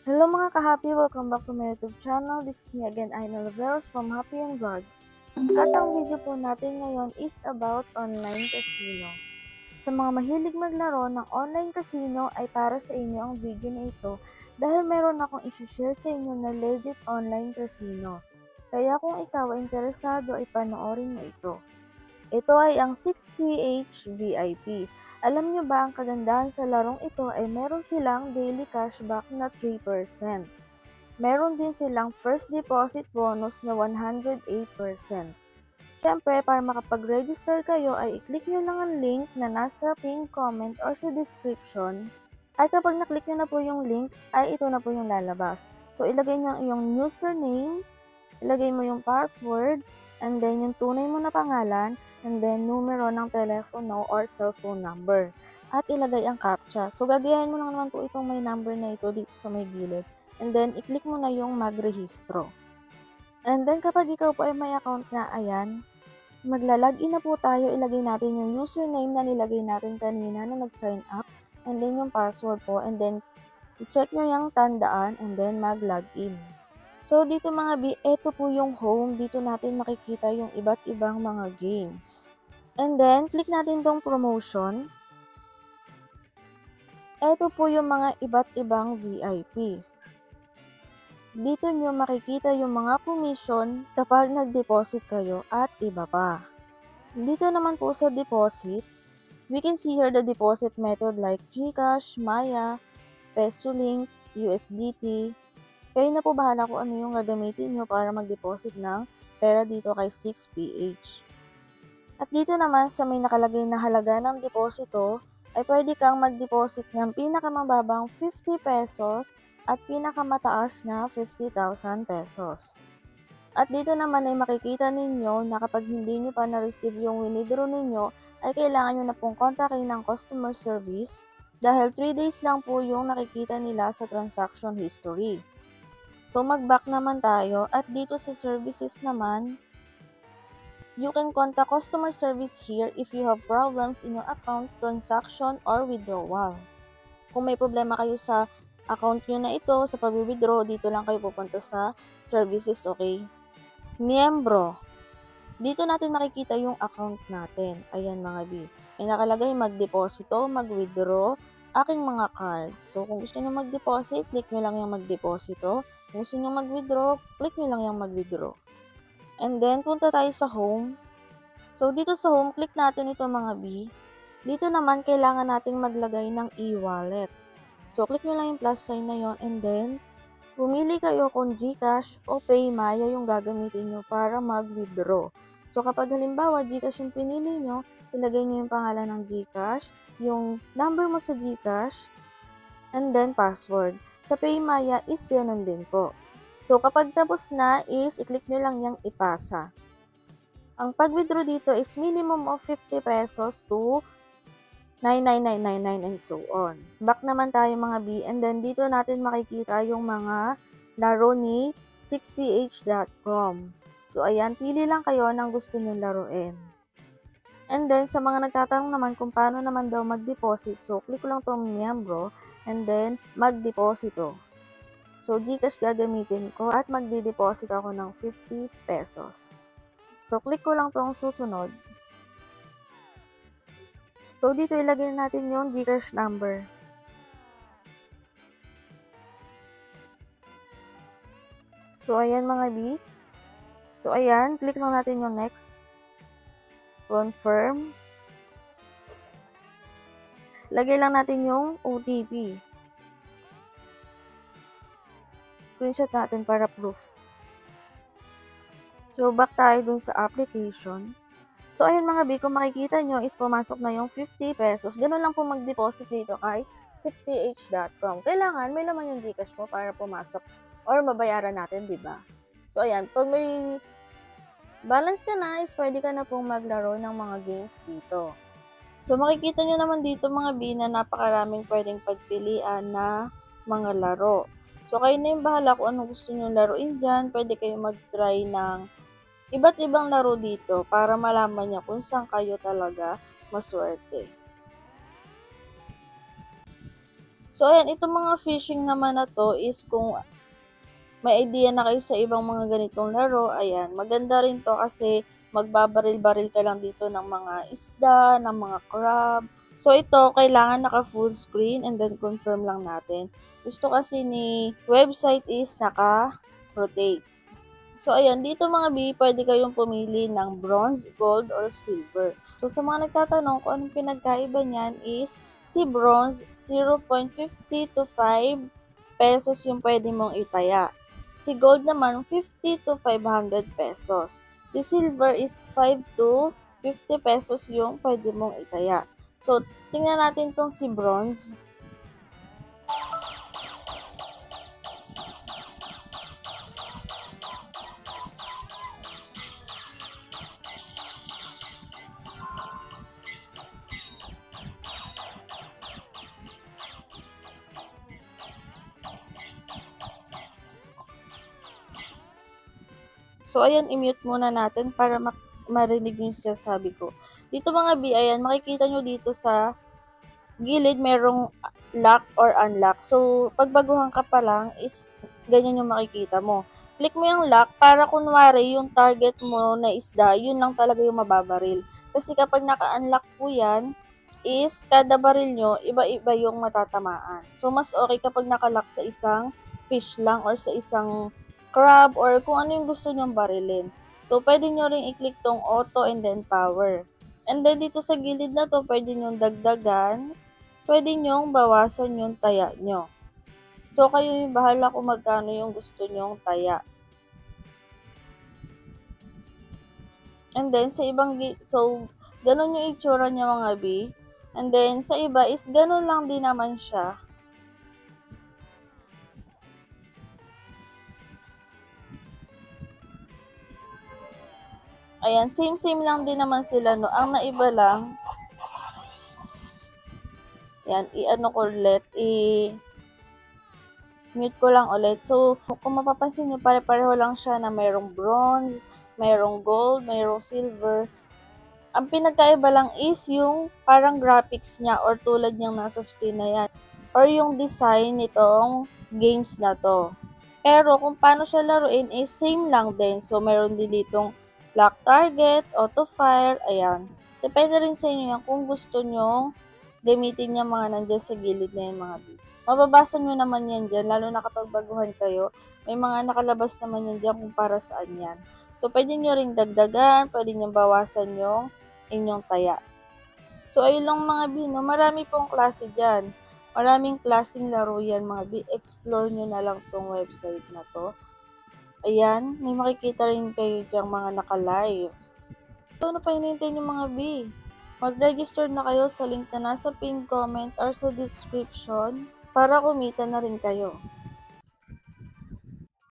Hello mga ka-happy! Welcome back to my YouTube channel. This is me again, Aina Laveros from Happy and Vlogs. At ang video po natin ngayon is about online casino. Sa mga mahilig maglaro ng online casino ay para sa inyo ang video na ito dahil meron akong isi-share sa inyo na legit online casino. Kaya kung ikaw ay interesado ay panoorin mo ito. Ito ay ang 6PH VIP. Alam nyo ba ang kagandahan sa larong ito ay meron silang daily cashback na 3%. Meron din silang first deposit bonus na 108%. Siyempre, para makapag-register kayo ay i-click nyo lang ang link na nasa pinned comment or sa description. At kapag na-click nyo na po yung link, ay ito na po yung lalabas. So, ilagay nyo ang iyong username, ilagay mo yung password, and then yung tunay mo na pangalan, and then numero ng telepono or cellphone number. At ilagay ang CAPTCHA. So, gagayahin mo lang naman po itong may number na ito dito sa may gilid. And then, i-click mo na yung magrehistro. And then, kapag ikaw po ay may account na, ayan, magla-login na po tayo. Ilagay natin yung username na nilagay natin kanina na nag-sign up. And then, yung password po. And then, i-check nyo yung tandaan and then mag-login. So, dito mga B, ito po yung home. Dito natin makikita yung iba't ibang mga games. And then, click natin tong promotion. Ito po yung mga iba't ibang VIP. Dito nyo makikita yung mga commission kapag nag-deposit kayo at iba pa. Dito naman po sa deposit, we can see here the deposit method like GCash, Maya, PesoLink, USDT. Kayo na po bahala kung ano yung gagamitin nyo para mag-deposit ng pera dito kay 6PH. At dito naman sa may nakalagay na halaga ng deposito, ay pwede kang mag-deposit ng pinakamababang 50 pesos at pinakamataas na 50,000 pesos. At dito naman ay makikita ninyo na kapag hindi nyo pa na-receive yung winidraw ninyo, ay kailangan nyo na pong kontakin ng customer service dahil 3 days lang po yung nakikita nila sa transaction history. So mag-back naman tayo at dito sa services naman, you can contact customer service here if you have problems in your account, transaction, or withdrawal. Kung may problema kayo sa account nyo na ito, sa pag-withdraw, dito lang kayo pupunta sa services, okay? Miyembro. Dito natin makikita yung account natin. Ayan mga B. May nakalagay mag-deposito, mag-withdraw, aking mga cards. So, kung gusto nyo mag-deposit, click nyo lang yung mag-deposito. Kung gusto nyo mag-withdraw, click nyo lang yung mag-withdraw. And then, punta tayo sa home. So, dito sa home, click natin ito mga B. Dito naman, kailangan nating maglagay ng e-wallet. So, click nyo lang yung plus sign na yon and then, pumili kayo kung GCash o PayMaya yung gagamitin nyo para mag-withdraw. So, kapag halimbawa, GCash yung pinili nyo, ilagay nyo yung pangalan ng GCash, yung number mo sa GCash, and then password. Sa PayMaya is ganun din po. So, kapag tapos na is, i-click nyo lang yung ipasa. Ang pag-withdraw dito is minimum of 50 pesos to 99999 and so on. Back naman tayo mga B, and then dito natin makikita yung mga laro ni 6ph.com. So ayan, pili lang kayo ng gusto nyong laruin. And then sa mga nagtatanong naman kung paano naman daw mag-deposit, so click ko lang tong miyembro and then mag-deposito. So GCash gagamitin ko at magdi-deposit ako ng 50 pesos. So click ko lang tong susunod. So, dito ilagay natin yung GCash number. So, ayan mga B. So, ayan. Click lang natin yung next. Confirm. Lagay lang natin yung OTP. Screenshot natin para proof. So, back tayo dun sa application. So, ayun mga B, kung makikita nyo is pumasok na yung 50 pesos. Ganun lang po mag-deposit dito kay 6ph.com. Kailangan may laman yung GCash mo para pumasok or mabayaran natin, di ba? So, ayan. Pag may balance ka na is pwede ka na pong maglaro ng mga games dito. So, makikita nyo naman dito mga B na napakaraming pwedeng pagpilian na mga laro. So, kayo na yung bahala kung anong gusto nyo laruin dyan. Pwede kayo mag-try ng iba't ibang laro dito para malaman niya kung saan kayo talaga maswerte. So, ayan, itong mga fishing naman na to is kung may idea na kayo sa ibang mga ganitong laro, ayan, maganda rin to kasi magbabaril-baril ka lang dito ng mga isda, ng mga crab. So, ito, kailangan naka full screen and then confirm lang natin. Gusto kasi ni website is naka-rotate. So, ayan, dito mga B, pwede kayong pumili ng bronze, gold, or silver. So, sa mga nagtatanong kung anong pinagkaiba niyan is, si bronze, 0.50 to 5 pesos yung pwede mong itaya. Si gold naman, 50 to 500 pesos. Si silver is 5 to 50 pesos yung pwede mong itaya. So, tingnan natin tong si bronze. So, ayan, i-mute muna natin para marinig yung sinasabi ko. Dito mga B, ayan, makikita nyo dito sa gilid merong lock or unlock. So, pagbaguhan ka pa lang is ganyan yung makikita mo. Click mo yung lock para kunwari yung target mo na isda, yun lang talaga yung mababaril. Kasi kapag naka-unlock po yan, is kada baril nyo, iba-iba yung matatamaan. So, mas okay kapag nakalock sa isang fish lang or sa isang crab or kung ano yung gusto nyong barilin. So, pwede nyo rin i-click tong auto and then power. And then, dito sa gilid na to, pwede nyo dagdagan, pwede nyong bawasan yung taya nyo. So, kayo yung bahala kung magkano yung gusto nyong taya. And then, sa ibang, so, ganun yung itsura niya mga B. And then, sa iba is ganun lang din naman siya. Ayan, same lang din naman sila, no? Ang naiba lang, yan, i-ano ko ulit, mute ko lang ulit. So, kung mapapansin nyo, pare-pareho lang siya na mayroong bronze, mayroong gold, mayroong silver. Ang pinagkaiba lang is yung parang graphics niya or tulad niyang nasa screen na yan. Or yung design nitong games na to. Pero kung paano siya laruin is same lang din. So, meron din ditong lock target, auto fire, ayan. Depende rin sa inyo yan kung gusto nyong gamitin yung mga nandiyan sa gilid na yung mga video. Mababasa nyo naman yan dyan, lalo na kapag baguhan kayo. May mga nakalabas naman yan dyan kung para saan yan. So, pwede nyo ring dagdagan, pwede nyo bawasan yung inyong taya. So, ayun lang mga B, no? Marami pong klase dyan. Maraming klaseng laro yan mga B. Explore nyo na lang tong website na to. Ayan, may makikita rin kayo dyang mga naka-live. So, ano pa hinihintay nyo mga B? Mag-register na kayo sa link na nasa pinned comment or sa description para kumita na rin kayo.